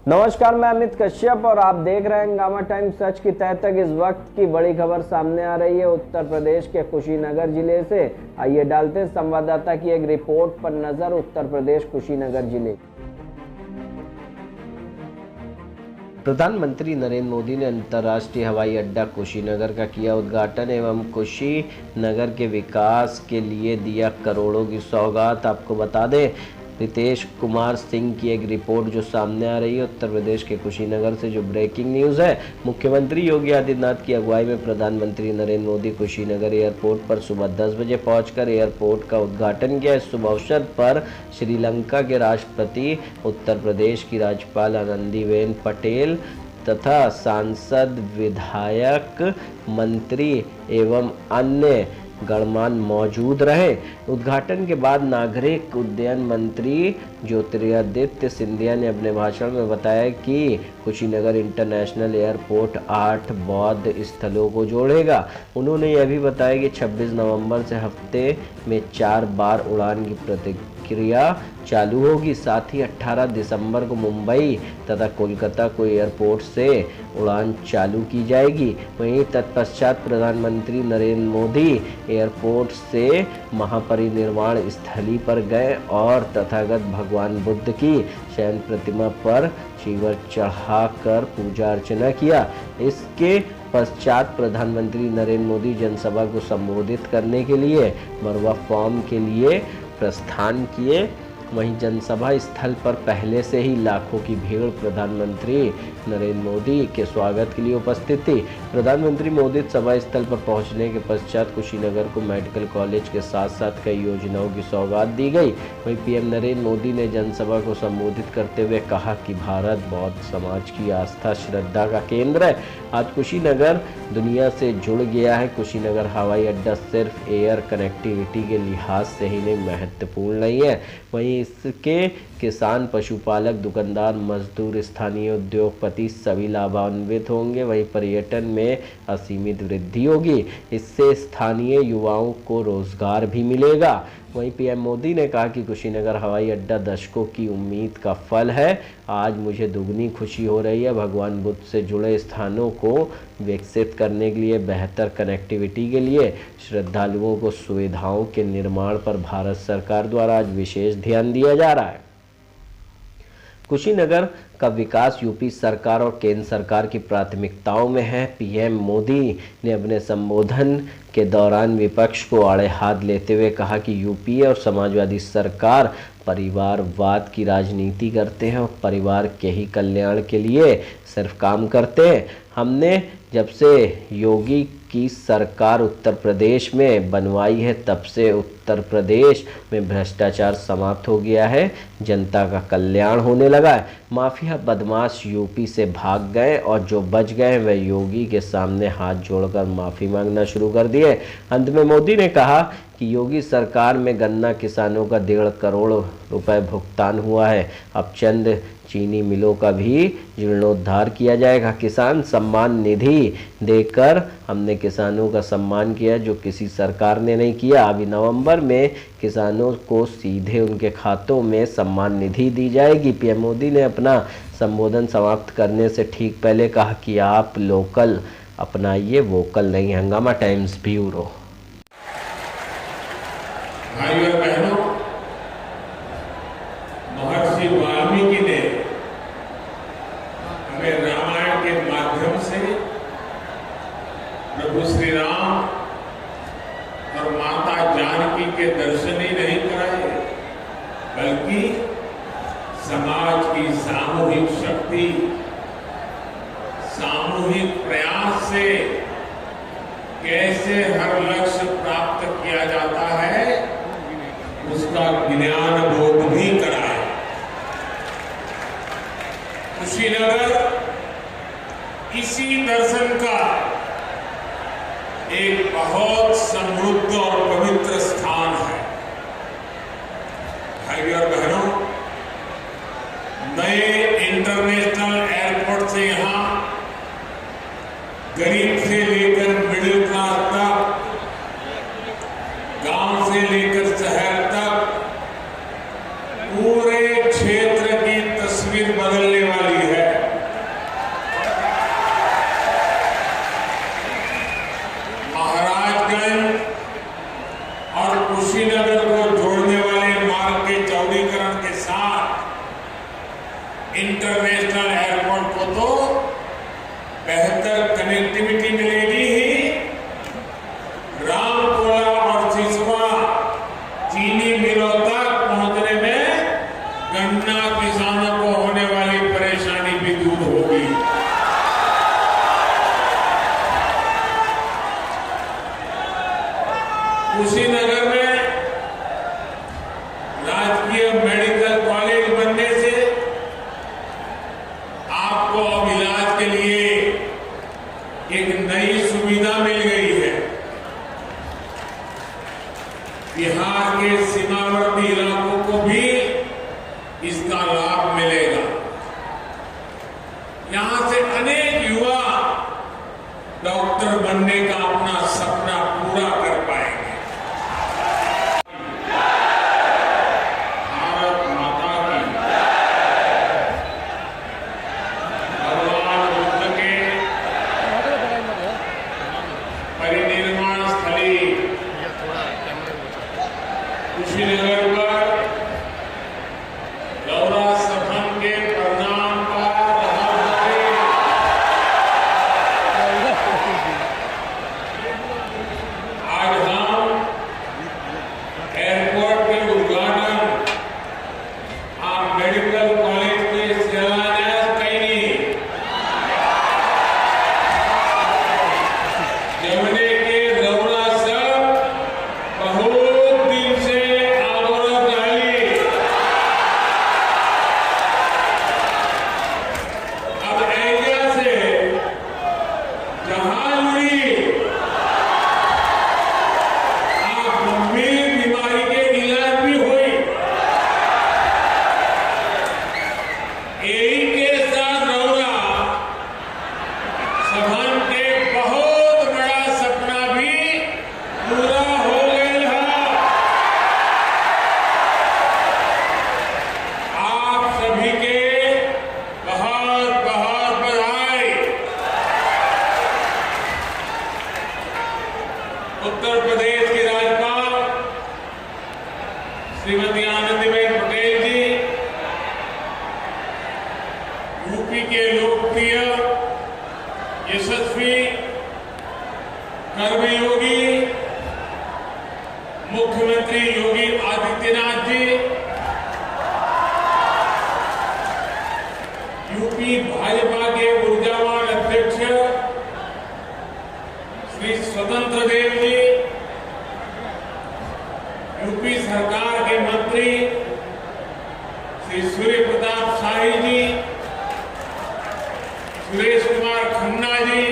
नमस्कार, मैं अमित कश्यप और आप देख रहे हैं हंगामा टाइम्स। सच की तह तक इस वक्त की बड़ी खबर सामने आ रही है उत्तर प्रदेश के कुशीनगर जिले से। आइए डालते हैं संवाददाता की एक रिपोर्ट पर नजर। उत्तर प्रदेश कुशीनगर जिले। प्रधानमंत्री नरेंद्र मोदी ने अंतर्राष्ट्रीय हवाई अड्डा कुशीनगर का किया उद्घाटन एवं कुशीनगर के विकास के लिए दिया करोड़ों की सौगात। आपको बता दें, रितेश कुमार सिंह की एक रिपोर्ट जो सामने आ रही है उत्तर प्रदेश के कुशीनगर से, जो ब्रेकिंग न्यूज़ है। मुख्यमंत्री योगी आदित्यनाथ की अगुवाई में प्रधानमंत्री नरेंद्र मोदी कुशीनगर एयरपोर्ट पर सुबह 10 बजे पहुंचकर एयरपोर्ट का उद्घाटन किया। इस शुभ अवसर पर श्रीलंका के राष्ट्रपति, उत्तर प्रदेश की राज्यपाल आनंदीबेन पटेल तथा सांसद, विधायक, मंत्री एवं अन्य गणमान्य मौजूद रहे। उद्घाटन के बाद नागरिक उड्डयन मंत्री ज्योतिरादित्य सिंधिया ने अपने भाषण में बताया कि कुशीनगर इंटरनेशनल एयरपोर्ट 8 बौद्ध स्थलों को जोड़ेगा। उन्होंने यह भी बताया कि 26 नवंबर से हफ्ते में 4 बार उड़ान की प्रक्रिया चालू होगी। साथ ही 18 दिसंबर को मुंबई तथा कोलकाता को एयरपोर्ट से उड़ान चालू की जाएगी। वहीं तत्पश्चात प्रधानमंत्री नरेंद्र मोदी एयरपोर्ट से महापरिनिर्वाण स्थली पर गए और तथागत भगवान बुद्ध की शयन प्रतिमा पर चीवर चढ़ाकर पूजा अर्चना किया। इसके पश्चात प्रधानमंत्री नरेंद्र मोदी जनसभा को संबोधित करने के लिए मरवा फॉर्म के लिए प्रस्थान किए। वहीं जनसभा स्थल पर पहले से ही लाखों की भीड़ प्रधानमंत्री नरेंद्र मोदी के स्वागत के लिए उपस्थित थी। प्रधानमंत्री मोदी सभा स्थल पर पहुंचने के पश्चात कुशीनगर को मेडिकल कॉलेज के साथ साथ कई योजनाओं की सौगात दी गई। वहीं पीएम नरेंद्र मोदी ने जनसभा को संबोधित करते हुए कहा कि भारत बौद्ध समाज की आस्था श्रद्धा का केंद्र है। आज कुशीनगर दुनिया से जुड़ गया है। कुशीनगर हवाई अड्डा सिर्फ एयर कनेक्टिविटी के लिहाज से ही नहीं महत्वपूर्ण नहीं है, वहीं इसके किसान, पशुपालक, दुकानदार, मजदूर, स्थानीय उद्योगपति सभी लाभान्वित होंगे। वहीं पर्यटन में असीमित वृद्धि होगी। इससे स्थानीय युवाओं को रोजगार भी मिलेगा। वहीं पीएम मोदी ने कहा कि कुशीनगर हवाई अड्डा दशकों की उम्मीद का फल है। आज मुझे दुगनी खुशी हो रही है। भगवान बुद्ध से जुड़े स्थानों को विकसित करने के लिए, बेहतर कनेक्टिविटी के लिए, श्रद्धालुओं को सुविधाओं के निर्माण पर भारत सरकार द्वारा आज विशेष ध्यान दिया जा रहा है। कुशीनगर का विकास यूपी सरकार और केंद्र सरकार की प्राथमिकताओं में है। पीएम मोदी ने अपने संबोधन के दौरान विपक्ष को आड़े हाथ लेते हुए कहा कि यूपीए और समाजवादी सरकार परिवारवाद की राजनीति करते हैं और परिवार के ही कल्याण के लिए सिर्फ काम करते हैं। हमने जब से योगी की सरकार उत्तर प्रदेश में बनवाई है, तब से उत्तर प्रदेश में भ्रष्टाचार समाप्त हो गया है, जनता का कल्याण होने लगा है। माफिया बदमाश यूपी से भाग गए और जो बच गए वह योगी के सामने हाथ जोड़कर माफ़ी मांगना शुरू कर दिए। अंत में मोदी ने कहा कि योगी सरकार में गन्ना किसानों का 1.5 करोड़ रुपए भुगतान हुआ है। अब चंद चीनी मिलों का भी जीर्णोद्धार किया जाएगा। किसान सम्मान निधि देकर हमने किसानों का सम्मान किया, जो किसी सरकार ने नहीं किया। अभी नवंबर में किसानों को सीधे उनके खातों में सम्मान निधि दी जाएगी। पीएम मोदी ने अपना संबोधन समाप्त करने से ठीक पहले कहा कि आप लोकल अपनाइए, वोकल नहीं। हंगामा टाइम्स ब्यूरो। भाइयों और बहनों, महर्षि वाल्मीकि ने हमें रामायण के माध्यम से प्रभु श्री राम और माता जानकी के दर्शन ही नहीं कराए, बल्कि समाज की सामूहिक शक्ति, सामूहिक प्रयास से कैसे हर लक्ष्य प्राप्त किया जाता है, उसका ज्ञान बोध भी कराया। कुशीनगर इसी दर्शन का एक बहुत समृद्ध और पवित्र स्थान है। भाइयों और बहनों, नए इंटरनेशनल एयरपोर्ट से यहां गरीब से लेकर मिडिल क्लास तक, गांव से लेकर शहर तक पूरे क्षेत्र की तस्वीर बदलने वाली है। कुशीनगर को जोड़ने वाले मार्ग के चौड़ीकरण के साथ इंटरनेशनल एयरपोर्ट को तो बेहतर कनेक्टिविटी मिलेगी ही, रामकोला और सिसवा चीनी मिलों तक पहुंचने में गन्ना किसानों को होने वाली परेशानी भी दूर होगी। कुशीनगर में राजकीय मेडिकल कॉलेज बनने से आपको अब इलाज के लिए एक नई सुविधा मिल गई है। बिहार के सीमावर्ती इलाकों को भी इसका लाभ मिलेगा। यहां से अनेक युवा डॉक्टर बनने का अपना सपना पूरा कर पाएंगे। भारत माता की, भगवान बुद्ध के परिनिर्वाण स्थली कुशीनगर पर गौरा सफन के परिणाम पर आज हम एयरपोर्ट के उद्घाटन, आप मेडिकल कॉलेज के शिलान्यास कैनी, जमने के गौरा सब बहुत दिन से आग्रह रही। अब एरिया से जहां जुड़ी आप गंभीर बीमारी के इलाज भी हुई। यही के साथ रौरा सभन के बहुत बड़ा सपना भी पूरा हो गया है। आप सभी के बहुत बहुत बधाई। उत्तर प्रदेश की राज्यपाल श्रीमती आनंदीबेन पटेल जी, यूपी के लोकप्रिय यशस्वी कर्मयोगी मुख्यमंत्री योगी आदित्यनाथ जी, यूपी भाजपा के ऊर्जावान अध्यक्ष श्री स्वतंत्र देव जी, यूपी सरकार के मंत्री श्री सूर्य प्रताप शाही जी, सुरेश कुमार खन्ना जी,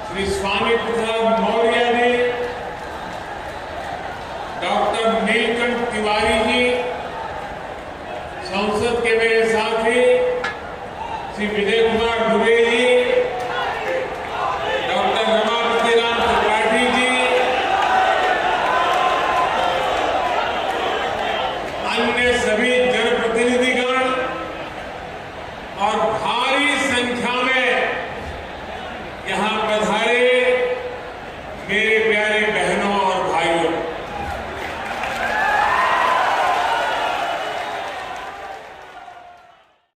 श्री स्वामी प्रसाद मौर्य जी, डॉक्टर नीलकंठ तिवारी जी, संसद के मेरे साथी श्री विजय